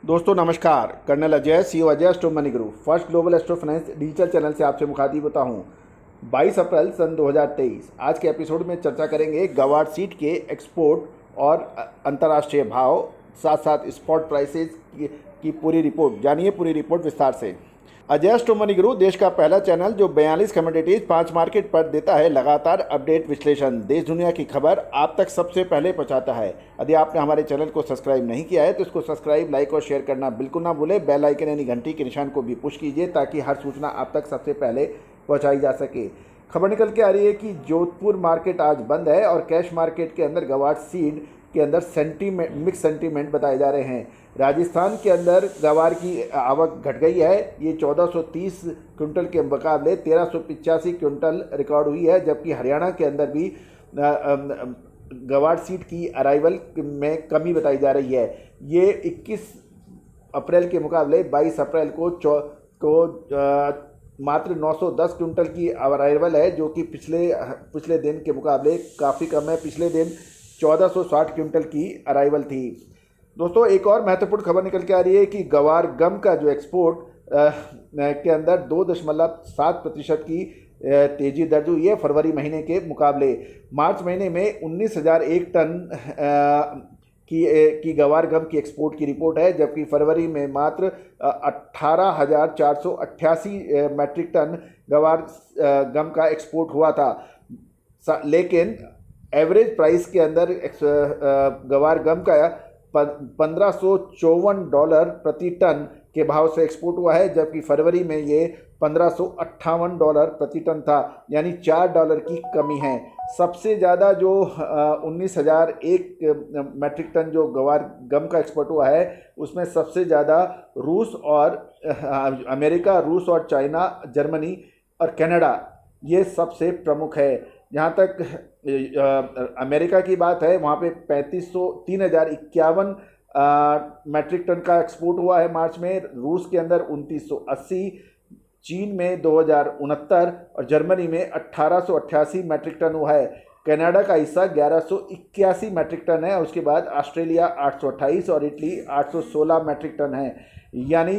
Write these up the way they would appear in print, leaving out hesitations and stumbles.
दोस्तों नमस्कार। Colonel Ajay, CEO Ajay astro money group first global astro finance digital channel से आपसे मुखातिब होता हूं। 22 अप्रैल सन 2023 आज के एपिसोड में चर्चा करेंगे गवार सीड के एक्सपोर्ट और अंतर्राष्ट्रीय भाव, साथ साथ स्पॉट प्राइसेस की पूरी रिपोर्ट। जानिए पूरी रिपोर्ट विस्तार से। अजय एस्ट्रो मनी ग्रुप देश का पहला चैनल जो 42 कमोडिटीज 5 मार्केट पर देता है लगातार अपडेट विश्लेषण। देश दुनिया की खबर आप तक सबसे पहले पहुंचाता है। यदि आपने हमारे चैनल को सब्सक्राइब नहीं किया है तो इसको सब्सक्राइब, लाइक और शेयर करना बिल्कुल ना भूलें। बेल आइकन यानी घंटी के निशान को भी पुश कीजिए ताकि हर सूचना आप तक सबसे पहले पहुँचाई जा सके। खबर निकल के आ रही है कि जोधपुर मार्केट आज बंद है और कैश मार्केट के अंदर गवार सीड के अंदर मिक्स सेंटीमेंट बताए जा रहे हैं। राजस्थान के अंदर गवार की आवक घट गई है। ये 1430 क्विंटल के मुकाबले 1385 क्विंटल रिकॉर्ड हुई है, जबकि हरियाणा के अंदर भी गवार सीड की अराइवल में कमी बताई जा रही है। ये 21 अप्रैल के मुकाबले 22 अप्रैल को मात्र 910 क्विंटल की अराइवल है, जो कि पिछले दिन के मुकाबले काफ़ी कम है। पिछले दिन 1460 क्विंटल की अराइवल थी। दोस्तों एक और महत्वपूर्ण खबर निकल के आ रही है कि गवार गम का जो एक्सपोर्ट के अंदर 2.7% की तेज़ी दर्ज हुई है फरवरी महीने के मुकाबले। मार्च महीने में 19,001 टन की गवार गम की एक्सपोर्ट की रिपोर्ट है, जबकि फरवरी में मात्र 18,488 मैट्रिक टन गवार गम का एक्सपोर्ट हुआ था। लेकिन एवरेज प्राइस के अंदर गवार गम का $1554 प्रति टन के भाव से एक्सपोर्ट हुआ है, जबकि फरवरी में ये $1558 प्रति टन था, यानी $4 की कमी है। सबसे ज़्यादा जो 19,001 मैट्रिक टन जो गवार गम का एक्सपोर्ट हुआ है, उसमें सबसे ज़्यादा रूस और अमेरिका, रूस और चाइना, जर्मनी और कनाडा ये सबसे प्रमुख है। जहाँ तक अमेरिका की बात है, वहाँ पे 3,051 मैट्रिक टन का एक्सपोर्ट हुआ है मार्च में। रूस के अंदर 2,980, चीन में 2,069 और जर्मनी में 1,888 मैट्रिक टन हुआ है। कनाडा का हिस्सा 1,181 मैट्रिक टन है। उसके बाद ऑस्ट्रेलिया 828 और इटली 816 मैट्रिक टन है, यानी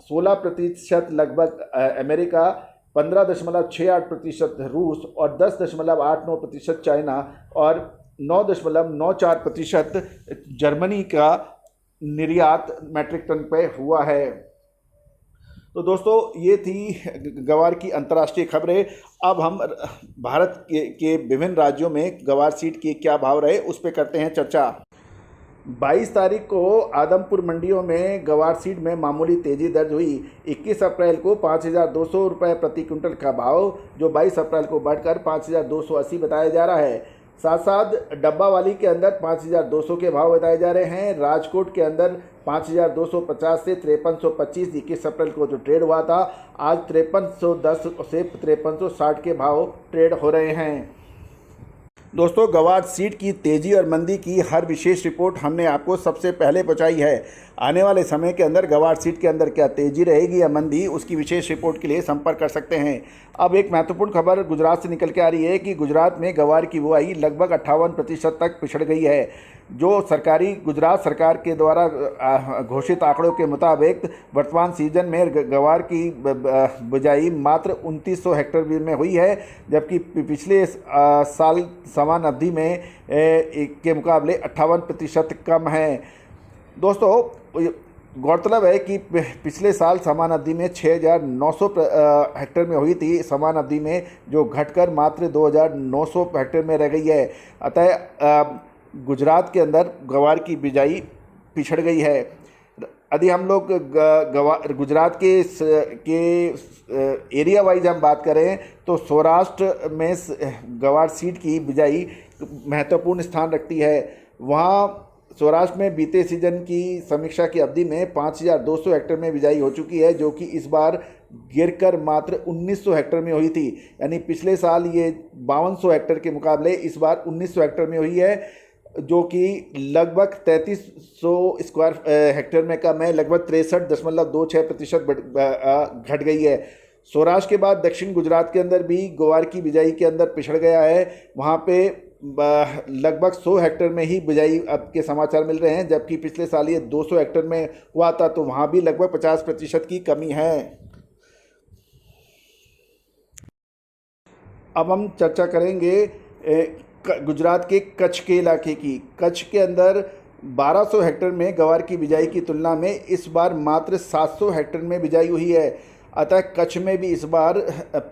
16% लगभग अमेरिका, 15.68% रूस और 10.89% चाइना और 9.94% जर्मनी का निर्यात मैट्रिक टन पे हुआ है। तो दोस्तों ये थी गवार की अंतर्राष्ट्रीय खबरें। अब हम भारत के विभिन्न राज्यों में गवार सीड के क्या भाव रहे उस पर करते हैं चर्चा। 22 तारीख को आदमपुर मंडियों में गवार सीड में मामूली तेज़ी दर्ज हुई। 21 अप्रैल को 5,200 रुपये प्रति क्विंटल का भाव, जो 22 अप्रैल को बढ़कर 5,280 बताया जा रहा है। साथ साथ डब्बा वाली के अंदर 5,200 के भाव बताए जा रहे हैं। राजकोट के अंदर 5,250 से 5,325 21 अप्रैल को जो ट्रेड हुआ था, आज 5,310 से 5,360 के भाव ट्रेड हो रहे हैं। दोस्तों गवार सीड की तेज़ी और मंदी की हर विशेष रिपोर्ट हमने आपको सबसे पहले पहुंचाई है। आने वाले समय के अंदर गवार सीड के अंदर क्या तेज़ी रहेगी या मंदी, उसकी विशेष रिपोर्ट के लिए संपर्क कर सकते हैं। अब एक महत्वपूर्ण खबर गुजरात से निकल के आ रही है कि गुजरात में गवार की बुआई लगभग 58% तक पिछड़ गई है। जो गुजरात सरकार के द्वारा घोषित आंकड़ों के मुताबिक वर्तमान सीजन में गवार की बुआई मात्र 2,900 हेक्टेयर में हुई है, जबकि पिछले साल समान अवधि में के मुकाबले 58% कम है। दोस्तों गौरतलब है कि पिछले साल समान अवधि में 6,900 हेक्टेयर में हुई थी, समान अवधि में जो घटकर मात्र 2,900 हेक्टेयर में रह गई है। अतः गुजरात के अंदर गवार की बिजाई पिछड़ गई है। यदि हम लोग गुजरात के एरिया वाइज हम बात करें तो सौराष्ट्र में गवार सीड की बिजाई महत्वपूर्ण स्थान रखती है। वहाँ सौराष्ट्र में बीते सीजन की समीक्षा की अवधि में 5,200 हेक्टेयर में बिजाई हो चुकी है, जो कि इस बार गिरकर मात्र 1,900 हेक्टेयर में हुई थी। यानी पिछले साल ये 5,200 हेक्टेयर के मुकाबले इस बार 1,900 हेक्टेयर में हुई है, जो कि लगभग 3,300 स्क्वायर हेक्टेयर में कम है। लगभग 63.26% घट गई है। सौराष्ट्र के बाद दक्षिण गुजरात के अंदर भी ग्वार की बिजाई के अंदर पिछड़ गया है। वहाँ पे लगभग 100 हेक्टेयर में ही बिजाई अब के समाचार मिल रहे हैं, जबकि पिछले साल ये 200 हेक्टेयर में हुआ था, तो वहाँ भी लगभग 50% की कमी है। अब हम चर्चा करेंगे गुजरात के कच्छ के इलाके की। कच्छ के अंदर 1200 हेक्टेयर में गवार की बिजाई की तुलना में इस बार मात्र 700 हेक्टेयर में बिजाई हुई है। अतः कच्छ में भी इस बार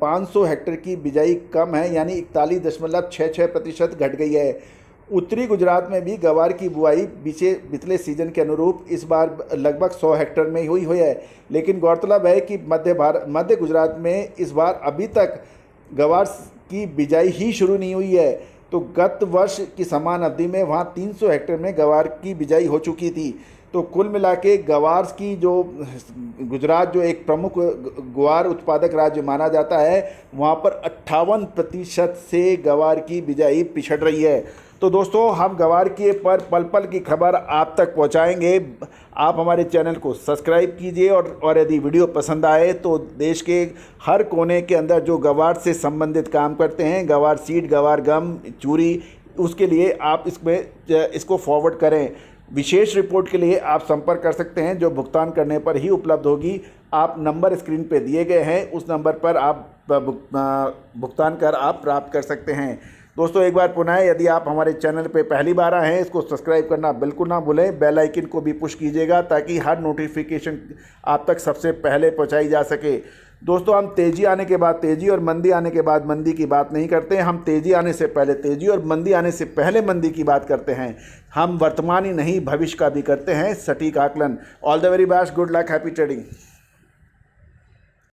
500 हेक्टेयर की बिजाई कम है, यानी 41.66% घट गई है। उत्तरी गुजरात में भी गवार की बुआई पिछले सीजन के अनुरूप इस बार लगभग 100 हेक्टेयर में हुई है, लेकिन गौरतलब है कि मध्य गुजरात में इस बार अभी तक गवार की बिजाई ही शुरू नहीं हुई है। तो गत वर्ष की समान अवधि में वहाँ 300 हेक्टेयर में गवार की बिजाई हो चुकी थी। तो कुल मिला के गवार की जो गुजरात जो एक प्रमुख ग्वार उत्पादक राज्य माना जाता है, वहाँ पर 58% से गवार की बिजाई पिछड़ रही है। तो दोस्तों, हम गवार के पर पल पल की खबर आप तक पहुँचाएंगे। आप हमारे चैनल को सब्सक्राइब कीजिए और यदि वीडियो पसंद आए तो देश के हर कोने के अंदर जो गवार से संबंधित काम करते हैं, गवार सीड, गवार गम, चूरी, उसके लिए आप इसको फॉरवर्ड करें। विशेष रिपोर्ट के लिए आप संपर्क कर सकते हैं, जो भुगतान करने पर ही उपलब्ध होगी। आप नंबर स्क्रीन पे दिए गए हैं, उस नंबर पर आप भुगतान कर आप प्राप्त कर सकते हैं। दोस्तों, एक बार पुनः यदि आप हमारे चैनल पे पहली बार आए हैं, इसको सब्सक्राइब करना बिल्कुल ना भूलें। बेल आइकन को भी पुश कीजिएगा ताकि हर नोटिफिकेशन आप तक सबसे पहले पहुंचाई जा सके। दोस्तों, हम तेज़ी आने के बाद तेज़ी और मंदी आने के बाद मंदी की बात नहीं करते। हम तेज़ी आने से पहले तेज़ी और मंदी आने से पहले मंदी की बात करते हैं। हम वर्तमान ही नहीं, भविष्य का भी करते हैं सटीक आकलन। All the very best, good luck, happy trading.